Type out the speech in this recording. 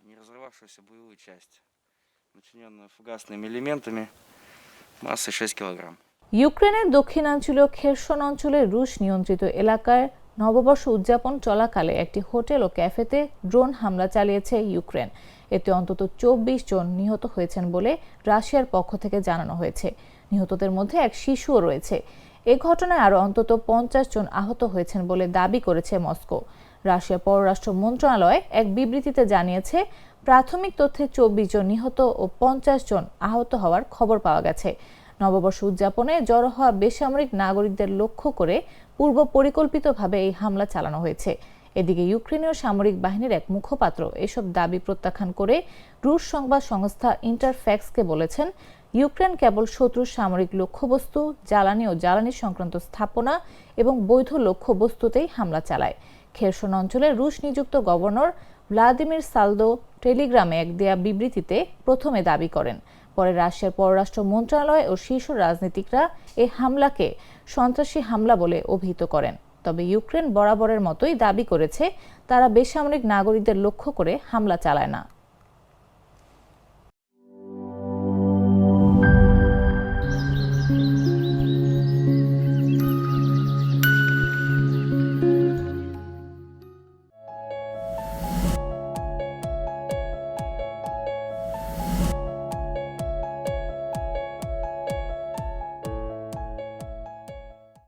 не разорвавшуюся боевую часть, начиненную фугасными элементами массой 6 килограмм. ইউক্রেনের দক্ষিণাঞ্চলীয় খেরসন অঞ্চলে রুশ নিয়ন্ত্রিত এলাকায় নববর্ষ উদযাপন চলাকালে একটি হোটেল ও ক্যাফেতে ড্রোন হামলা চালিয়েছে ইউক্রেন। এতে অন্তত 24 জন নিহত হয়েছেন বলে রাশিয়ার পক্ষ থেকে জানানো হয়েছে। নিহতদের মধ্যে এক শিশুও রয়েছে। এ ঘটনায় আরও অন্তত 50 জন আহত হয়েছেন বলে দাবি করেছে মস্কো। রাশিয়ার পররাষ্ট্র মন্ত্রণালয় এক বিবৃতিতে জানিয়েছে, প্রাথমিক তথ্যে 24 জন নিহত ও 50 জন আহত হওয়ার খবর পাওয়া গেছে। নববর্ষ উদযাপনে জড়ো হওয়া বেসামরিক নাগরিকদের লক্ষ্য করে পূর্ব পরিকল্পিতভাবে এই হামলা চালানো হয়েছে। এদিকে ইউক্রেনীয় সামরিক বাহিনীর এক মুখপাত্র এসব দাবি প্রত্যাখ্যান করে রুশ সংবাদ সংস্থা ইন্টারফ্যাক্সকে বলেছেন, ইউক্রেন কেবল শত্রুর সামরিক লক্ষ্যবস্তু, জ্বালানি ও জ্বালানি সংক্রান্ত স্থাপনা এবং বৈধ লক্ষ্যবস্তুতেই হামলা চালায়। খেরসন অঞ্চলে রুশ নিযুক্ত গভর্নর ভ্লাদিমির সালদো টেলিগ্রামে এক দেয়া বিবৃতিতে প্রথমে দাবি করেন। পরে রাশিয়ার পররাষ্ট্র মন্ত্রণালয় ও শীর্ষ রাজনীতিকরা এই হামলাকে সন্ত্রাসী হামলা বলে অভিহিত করেন। তবে ইউক্রেন বরাবরের মতোই দাবি করেছে, তারা বেসামরিক নাগরিকদের লক্ষ্য করে হামলা চালায় না।